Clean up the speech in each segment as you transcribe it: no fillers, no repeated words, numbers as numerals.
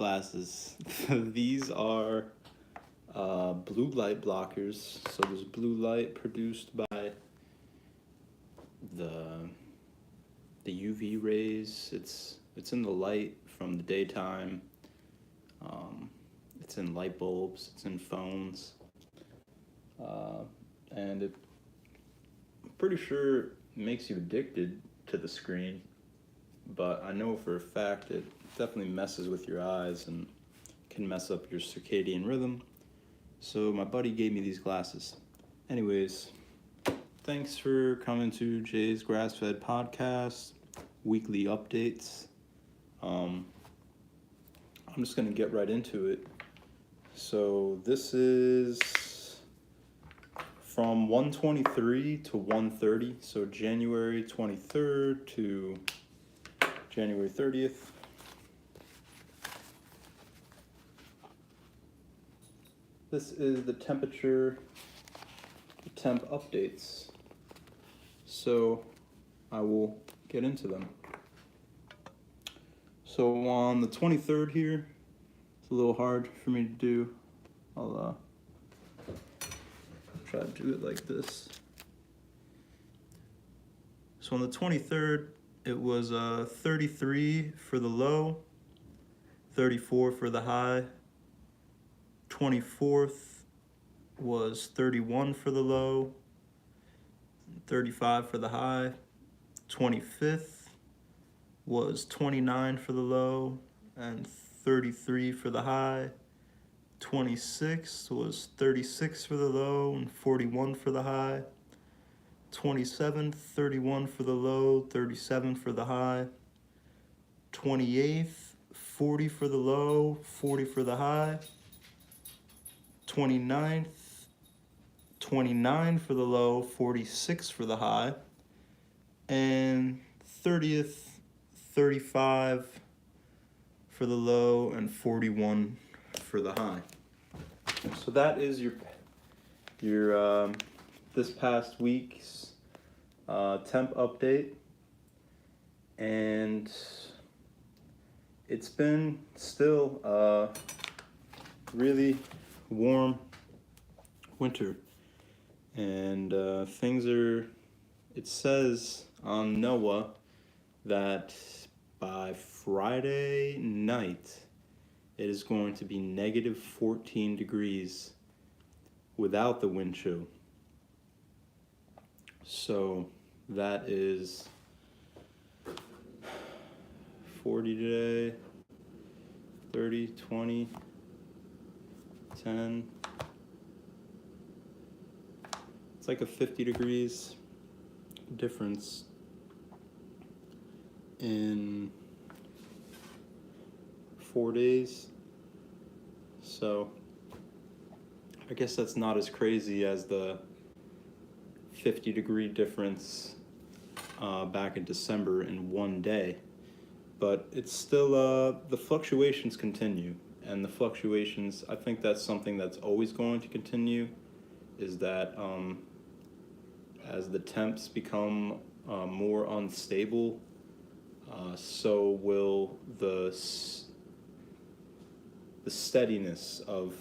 glasses. These are blue light blockers. So there's blue light produced by the UV rays. It's in the light from the daytime. It's in light bulbs. It's in phones. And I'm pretty sure makes you addicted to the screen, but I know for a fact it definitely messes with your eyes and can mess up your circadian rhythm. So my buddy gave me these glasses. Anyways, thanks for coming to Jay's Grass-Fed Podcast, weekly updates. I'm just gonna get right into it. So this is from 1/23 to 1/30, so January 23rd to January 30th. This is the temp updates. So I will get into them. So on the 23rd here, it's a little hard for me to do. I'll try to do it like this. So on the 23rd, it was 33 for the low, 34 for the high. 24th was 31 for the low, 35 for the high. 25th was 29 for the low and 33 for the high. 26th was 36 for the low and 41 for the high. 27th, 31 for the low, 37 for the high. 28th, 40 for the low, 40 for the high. 29th, 29 for the low, 46 for the high. And 30th, 35 for the low and 41 for the high. So that is your this past week's temp update, and it's been still really warm winter, and it says on NOAA that by Friday night it is going to be negative 14 degrees without the wind chill. So that is 40 today, 30, 20, 10. It's like a 50 degrees difference in 4 days. So I guess that's not as crazy as the 50 degree difference back in December in 1 day, but it's still the fluctuations continue, and the fluctuations, I think that's something that's always going to continue, is that as the temps become more unstable, so will the steadiness of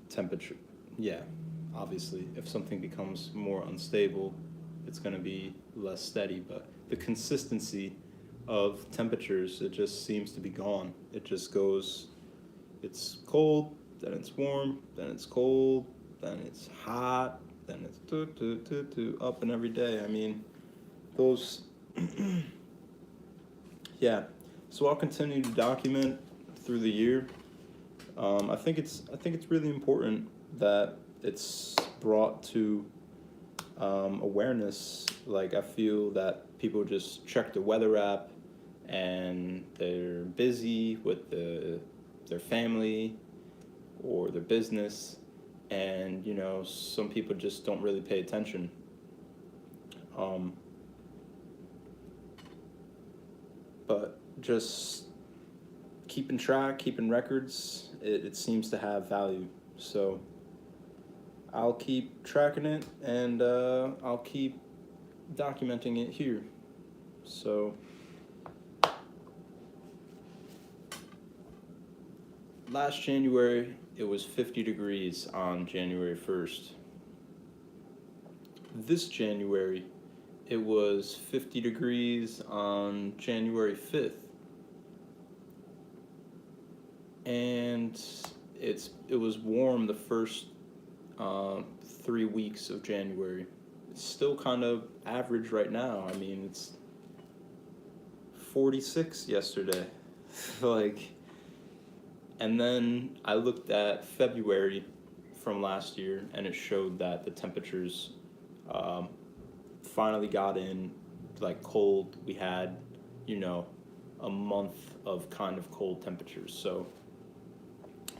temperature. Yeah, obviously, if something becomes more unstable, it's going to be less steady, but the consistency of temperatures, it just seems to be gone. It just goes, it's cold, then it's warm, then it's cold, then it's hot, then it's up and every day. I mean, those, yeah. So I'll continue to document through the year. I think it's really important that it's brought to awareness. Like, I feel that people just check the weather app and they're busy with their family or their business, and some people just don't really pay attention. But just keeping track, keeping records, it seems to have value. So I'll keep tracking it, and I'll keep documenting it here. So last January, it was 50 degrees on January 1st. This January, it was 50 degrees on January 5th. And it was warm the first 3 weeks of January. It's still kind of average right now. I mean, it's 46 yesterday. Like, and then I looked at February from last year, and it showed that the temperatures finally got in, like, cold. We had, a month of kind of cold temperatures. So,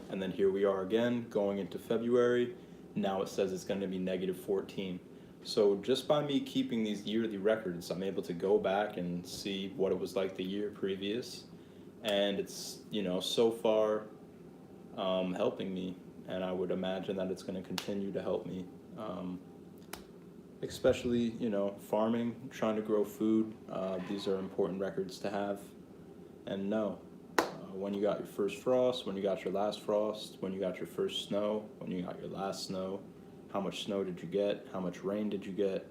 and then here we are again going into February. Now it says it's going to be -14. So just by me keeping these yearly records, I'm able to go back and see what it was like the year previous. And it's, so far helping me. And I would imagine that it's going to continue to help me. Especially, farming, trying to grow food. These are important records to have and know. When you got your first frost, when you got your last frost, when you got your first snow, when you got your last snow, how much snow did you get, how much rain did you get,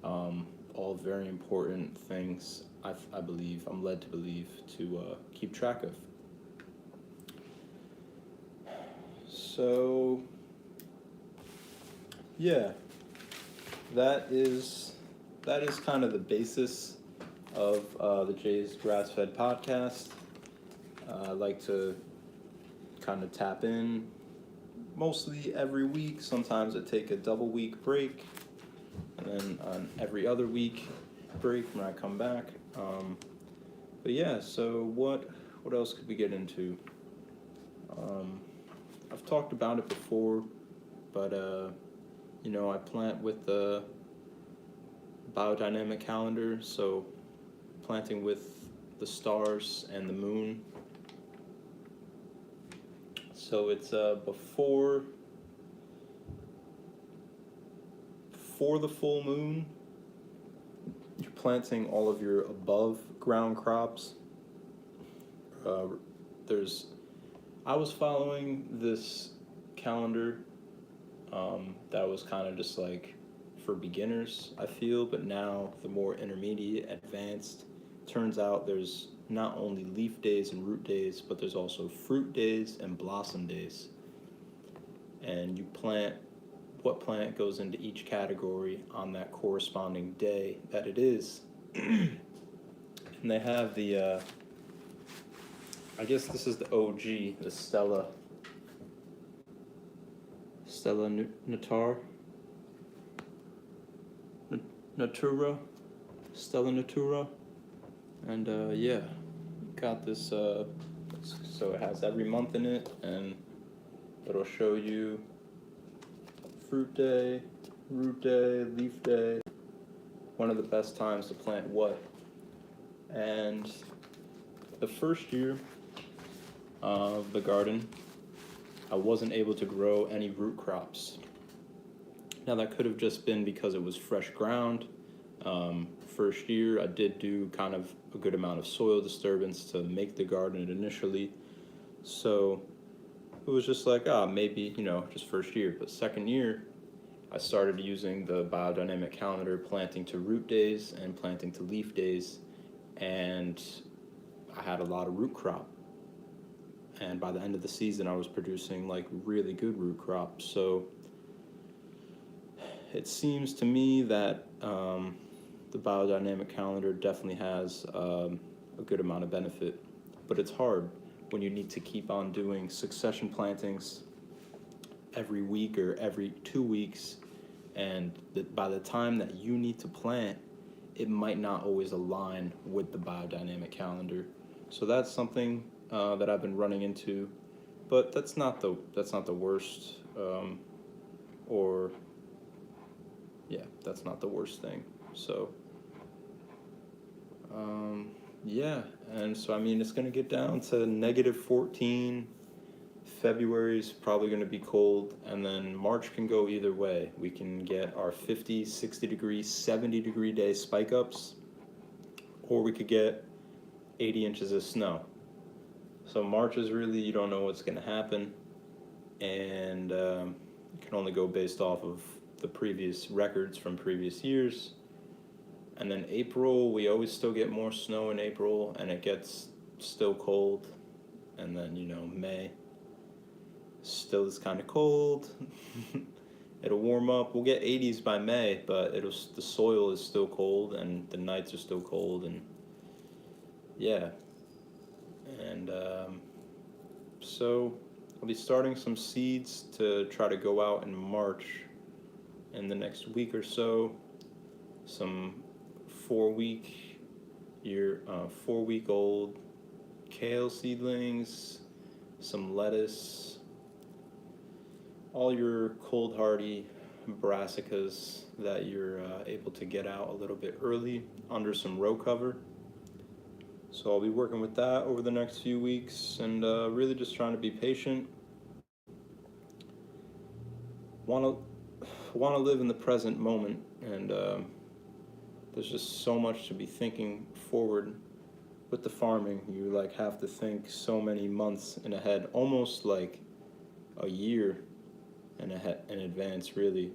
all very important things, I believe, I'm led to believe, to keep track of. So, yeah, that is kind of the basis of the Jay's Grass Fed podcast. I like to kind of tap in mostly every week. Sometimes I take a double week break, and then an every other week break when I come back. But yeah, so what else could we get into? I've talked about it before, but I plant with the biodynamic calendar, so planting with the stars and the moon. So it's before the full moon, you're planting all of your above ground crops. I was following this calendar that was kind of just like for beginners, I feel, but now the more intermediate, advanced, turns out there's not only leaf days and root days, but there's also fruit days and blossom days. And you plant what plant goes into each category on that corresponding day that it is. And they have the, I guess this is the OG, the Stella Natura. And yeah, got this, so it has every month in it, and it'll show you fruit day, root day, leaf day, one of the best times to plant what. And the first year of the garden, I wasn't able to grow any root crops. Now that could have just been because it was fresh ground. First year, I did do kind of a good amount of soil disturbance to make the garden initially. So it was just like, maybe, just first year. But second year, I started using the biodynamic calendar, planting to root days and planting to leaf days. And I had a lot of root crop. And by the end of the season, I was producing like really good root crops. So it seems to me that the biodynamic calendar definitely has a good amount of benefit, but it's hard when you need to keep on doing succession plantings every week or every 2 weeks, and by the time that you need to plant, it might not always align with the biodynamic calendar. So that's something that I've been running into, but that's not the worst, that's not the worst thing. So, yeah, and so I mean, it's going to get down to -14. February's probably going to be cold, and then March can go either way. We can get our 50, 60 degree, 70 degree day spike ups, or we could get 80 inches of snow. So March is really, you don't know what's going to happen, and you can only go based off of the previous records from previous years. And then April, we always still get more snow in April, and it gets still cold. And then, May still is kind of cold. It'll warm up. We'll get 80s by May, but the soil is still cold, and the nights are still cold, and yeah. And so I'll be starting some seeds to try to go out in March in the next week or so. Some 4-week-old kale seedlings, some lettuce, all your cold hardy brassicas that you're able to get out a little bit early under some row cover. So I'll be working with that over the next few weeks, and really just trying to be patient. Want to live in the present moment, and there's just so much to be thinking forward with the farming. You have to think so many months in ahead, almost like a year in advance, really.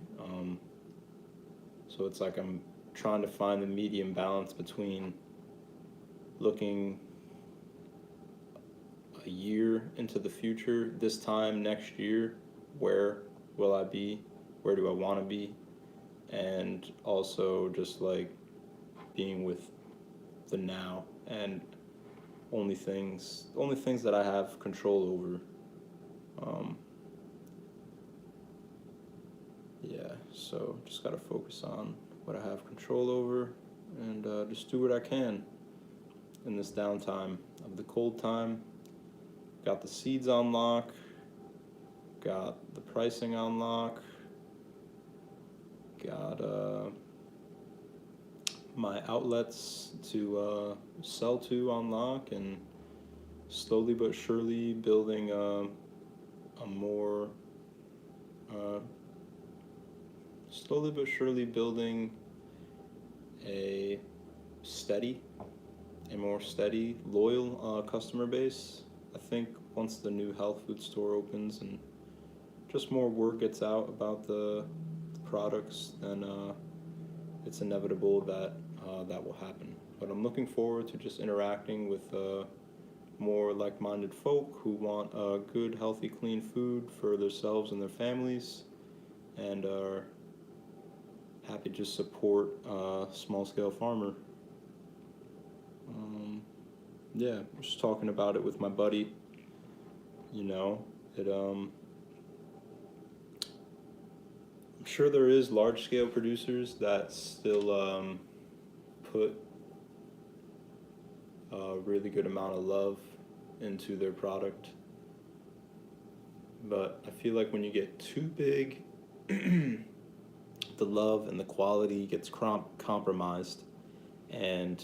So it's like I'm trying to find the medium balance between looking a year into the future, this time next year, where will I be? Where do I want to be? And also just being with the now, and only things that I have control over. So just gotta focus on what I have control over, and just do what I can in this downtime of the cold time. Got the seeds on lock, got the pricing on lock, got my outlets to sell to on lock, and slowly but surely building a more steady, loyal customer base. I think once the new health food store opens and just more word gets out about the products, then it's inevitable that that will happen. But I'm looking forward to just interacting with more like-minded folk who want good, healthy, clean food for themselves and their families, and are happy to support a small-scale farmer. Just talking about it with my buddy. I'm sure there is large-scale producers that still put a really good amount of love into their product. But I feel like when you get too big, the love and the quality gets compromised, and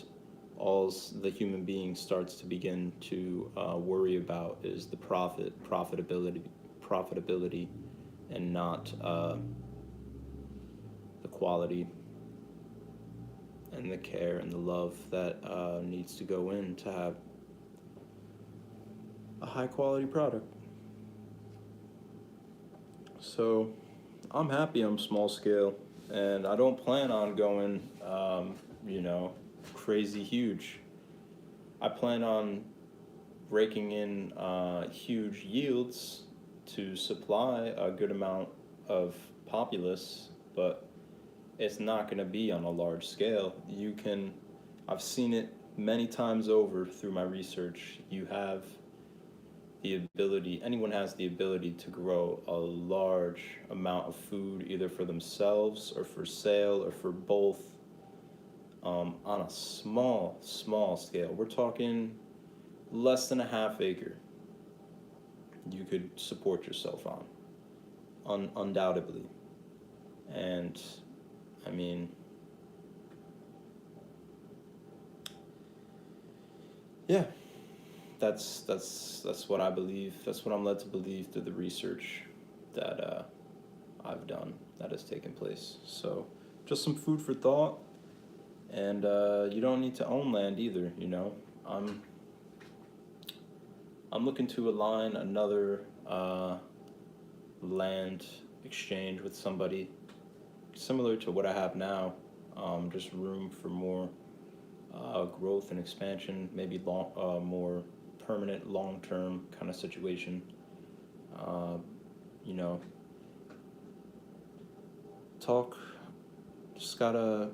all the human being starts to begin to worry about is the profitability, and not the quality and the care and the love that needs to go in to have a high quality product. So I'm happy I'm small scale, and I don't plan on going crazy huge. I plan on raking in huge yields to supply a good amount of populace, but it's not going to be on a large scale. I've seen it many times over through my research. Anyone has the ability to grow a large amount of food, either for themselves or for sale or for both, on a small scale. We're talking less than a half acre. You could support yourself on, undoubtedly. And I mean, yeah, that's what I believe. That's what I'm led to believe through the research that I've done, that has taken place. So just some food for thought. And you don't need to own land either. I'm looking to align another land exchange with somebody similar to what I have now. Just room for more growth and expansion, maybe more permanent, long-term kind of situation. Uh, you know, talk. Just gotta.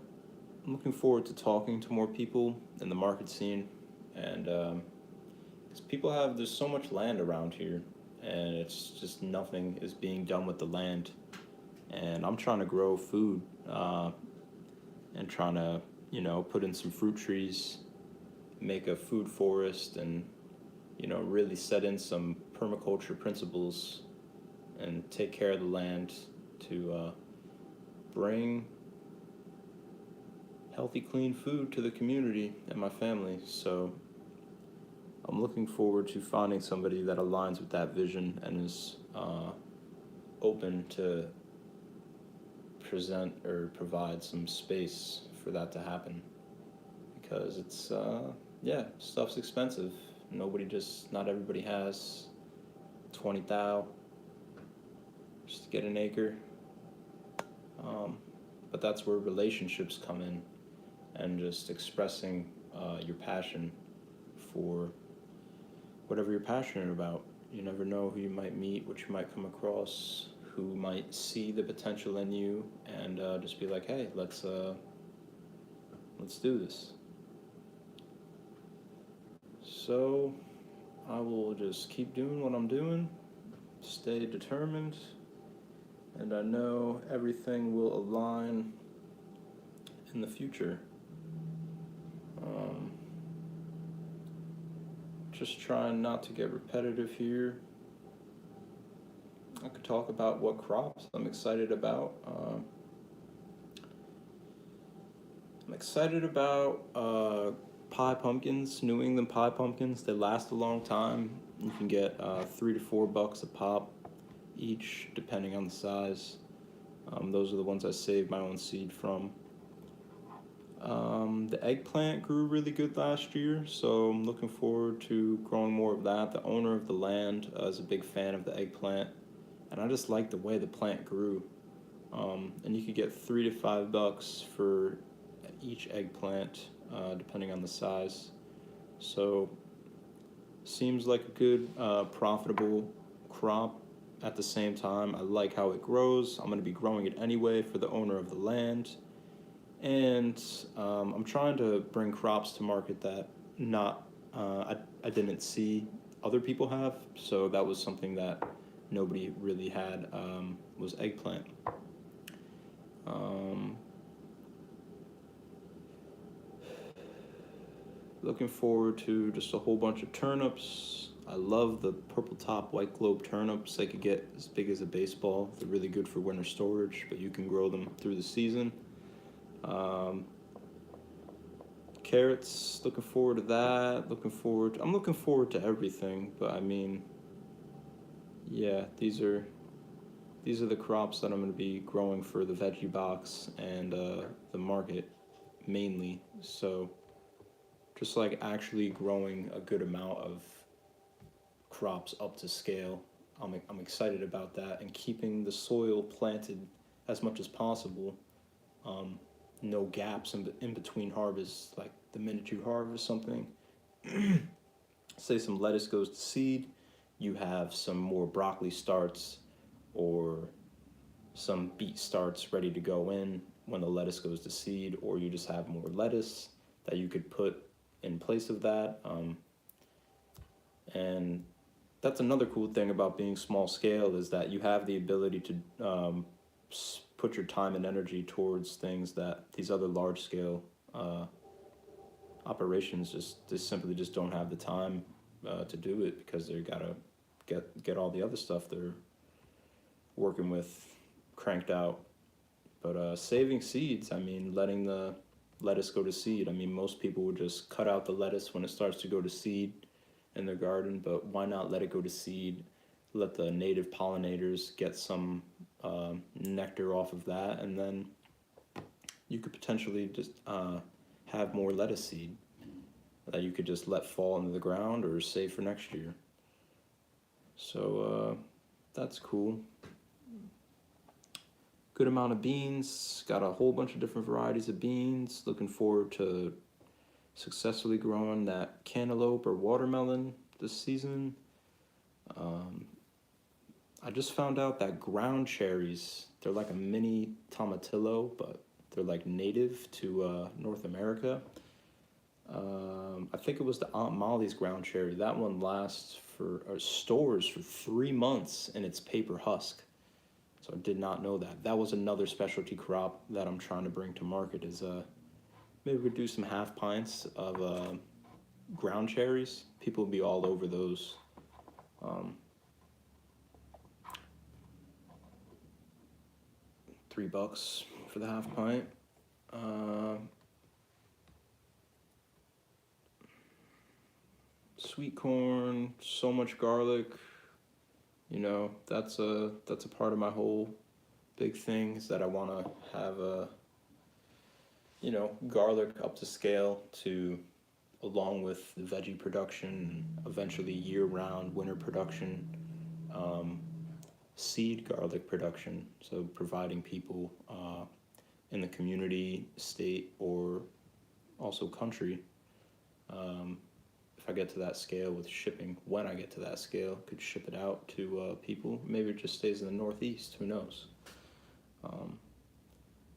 I'm looking forward to talking to more people in the market scene, and 'cause people have there's so much land around here, and it's just nothing is being done with the land. And I'm trying to grow food, and trying to put in some fruit trees, make a food forest, and really set in some permaculture principles and take care of the land to bring healthy, clean food to the community and my family. So I'm looking forward to finding somebody that aligns with that vision and is open to present or provide some space for that to happen, because it's stuff's expensive. Not everybody has 20 thou just to get an acre. But that's where relationships come in, and just expressing your passion for whatever you're passionate about. You never know who you might meet, what you might come across, who might see the potential in you, and just be like, hey, let's do this. So I will just keep doing what I'm doing, stay determined, and I know everything will align in the future. Just trying not to get repetitive here. I could talk about what crops I'm excited about. I'm excited about pie pumpkins, New England pie pumpkins. They last a long time. You can get $3 to $4 a pop each, depending on the size. Those are the ones I saved my own seed from. The eggplant grew really good last year, so I'm looking forward to growing more of that. The owner of the land is a big fan of the eggplant, and I just like the way the plant grew. And you could get $3 to $5 for each eggplant, depending on the size. So seems like a good, profitable crop. At the same time, I like how it grows. I'm going to be growing it anyway for the owner of the land. And I'm trying to bring crops to market that I didn't see other people have. So that was something that nobody really had, was eggplant. Looking forward to just a whole bunch of turnips. I love the purple top white globe turnips. They could get as big as a baseball. They're really good for winter storage, but you can grow them through the season. Carrots, looking forward to that. I'm looking forward to everything, but I mean, yeah, these are the crops that I'm going to be growing for the veggie box and the market mainly. So just like actually growing a good amount of crops up to scale. I'm excited about that, and keeping the soil planted as much as possible. No gaps in between harvests. Like the minute you harvest something, say some lettuce goes to seed, you have some more broccoli starts or some beet starts ready to go in when the lettuce goes to seed, or you just have more lettuce that you could put in place of that. And that's another cool thing about being small scale, is that you have the ability to put your time and energy towards things that these other large scale operations just simply don't have the time to do it, because they gotta get all the other stuff they're working with cranked out. But saving seeds, I mean, letting the lettuce go to seed. I mean, most people would just cut out the lettuce when it starts to go to seed in their garden, but why not let it go to seed, let the native pollinators get some nectar off of that, and then you could potentially just have more lettuce seed that you could just let fall into the ground or save for next year. So that's cool. Good amount of beans. Got a whole bunch of different varieties of beans. Looking forward to successfully growing that cantaloupe or watermelon this season. I just found out that ground cherries, they're like a mini tomatillo, but they're like native to North America. I think it was the Aunt Molly's ground cherry. That one lasts for stores for 3 months in its paper husk. So I did not know that. That was another specialty crop that I'm trying to bring to market. Is maybe we do some half pints of ground cherries. People will be all over those. $3 for the half pint. Sweet corn, so much garlic. You know, that's a part of my whole big thing, is that I want to have garlic up to scale to, along with the veggie production, eventually year-round winter production, seed garlic production. So providing people in the community, state, or also country, if I get to that scale with shipping, when I get to that scale, could ship it out to people. Maybe it just stays in the Northeast, who knows.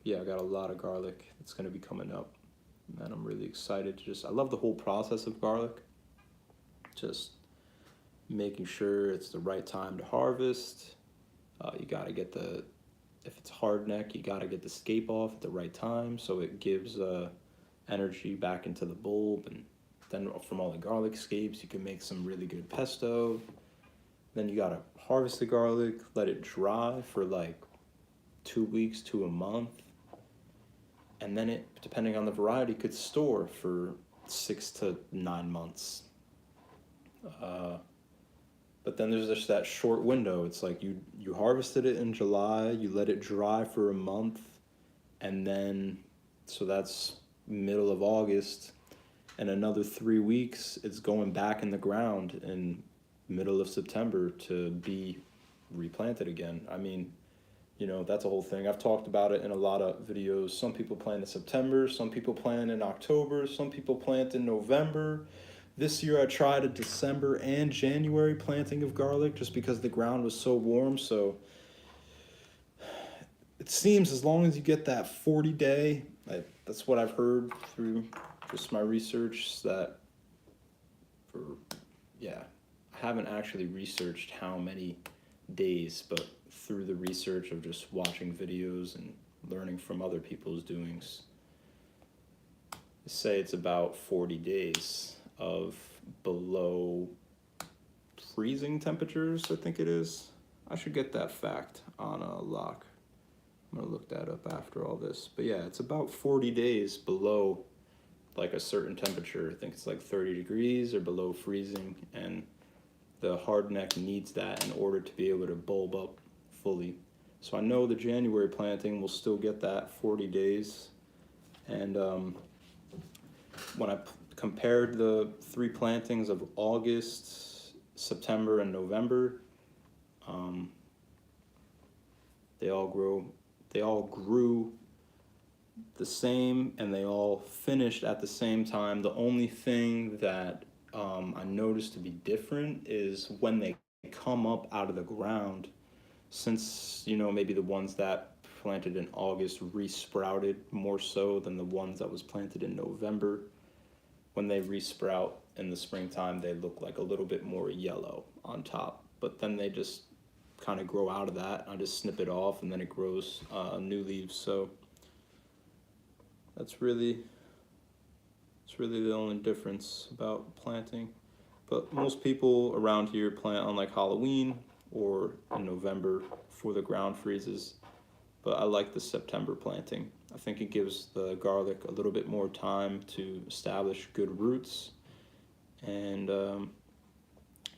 Yeah, I got a lot of garlic that's going to be coming up, and I'm really excited to I love the whole process of garlic. Just making sure it's the right time to harvest. You got to get if it's hard neck, you got to get the scape off at the right time so it gives energy back into the bulb, and then from all the garlic scapes you can make some really good pesto. Then you got to harvest the garlic, let it dry for like 2 weeks to a month, and then it, depending on the variety, could store for 6 to 9 months. But then there's just that short window. It's like you harvested it in July, you let it dry for a month, and then, so that's middle of August, and another 3 weeks, it's going back in the ground in middle of September to be replanted again. I mean, that's a whole thing. I've talked about it in a lot of videos. Some people plant in September, some people plant in October, some people plant in November. This year I tried a December and January planting of garlic just because the ground was so warm. So it seems as long as you get that 40-day, that's what I've heard through just my research, that I haven't actually researched how many days, but through the research of just watching videos and learning from other people's doings, say it's about 40 days of below freezing temperatures, I think it is. I should get that fact on a lock. I'm gonna look that up after all this. But yeah, it's about 40 days below like a certain temperature. I think it's like 30 degrees or below freezing, and the hardneck needs that in order to be able to bulb up fully. So I know the January planting will still get that 40 days. And when I compared the 3 plantings of August, September, and November, they all grew the same, and they all finished at the same time. The only thing that I noticed to be different is when they come up out of the ground, since maybe the ones that planted in August resprouted more so than the ones that was planted in November. When they resprout in the springtime, they look like a little bit more yellow on top, but then they just kind of grow out of that. I just snip it off, and then it grows new leaves. So it's really the only difference about planting. But most people around here plant on like Halloween or in November before the ground freezes. But I like the September planting. I think it gives the garlic a little bit more time to establish good roots. And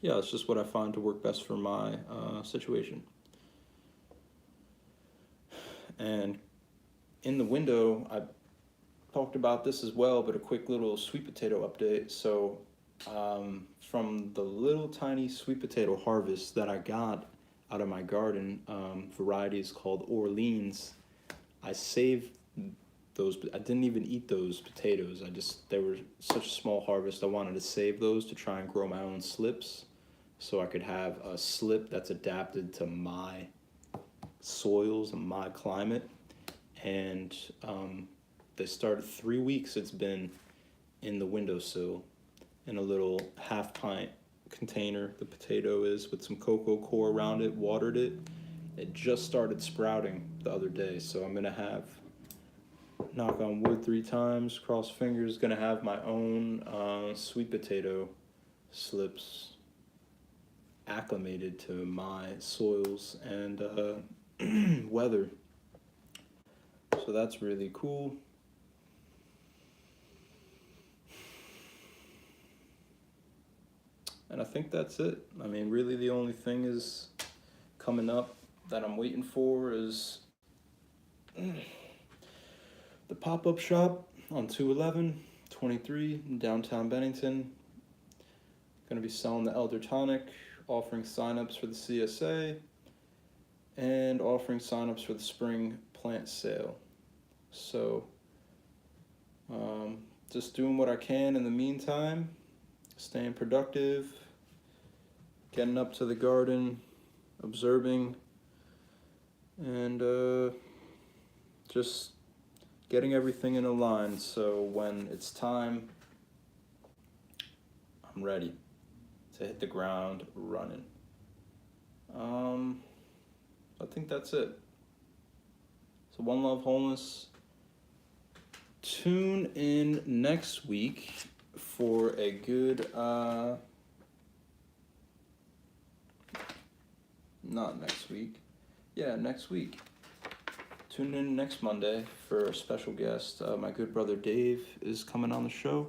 it's just what I find to work best for my situation. And in the window, I talked about this as well, but a quick little sweet potato update. So from the little tiny sweet potato harvest that I got out of my garden, varieties called Orleans. I saved those. I didn't even eat those potatoes. They were such a small harvest. I wanted to save those to try and grow my own slips, so I could have a slip that's adapted to my soils and my climate. And they started 3 weeks. It's been in the windowsill in a little half pint container. The potato is with some cocoa coir around it. Watered it. It just started sprouting the other day, so I'm gonna have, knock on wood 3 times, cross fingers, gonna have my own sweet potato slips acclimated to my soils and weather. So that's really cool. And I think that's it. I mean, really the only thing is coming up that I'm waiting for is the pop-up shop on 211-23 in downtown Bennington. Gonna be selling the Elder Tonic, offering signups for the CSA, and offering signups for the spring plant sale. So, just doing what I can in the meantime, staying productive, getting up to the garden, observing, and just getting everything in a line so when it's time, I'm ready to hit the ground running. I think that's it. So One Love Wholeness. Tune in next week for a good, not next week. Yeah, next week. Tune in next Monday for a special guest. My good brother Dave is coming on the show,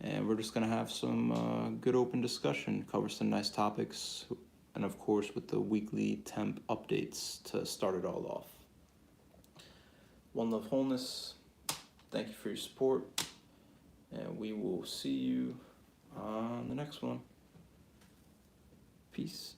and we're just going to have some good open discussion, cover some nice topics, and of course with the weekly temp updates to start it all off. One Love Wholeness. Thank you for your support, and we will see you on the next one. Peace.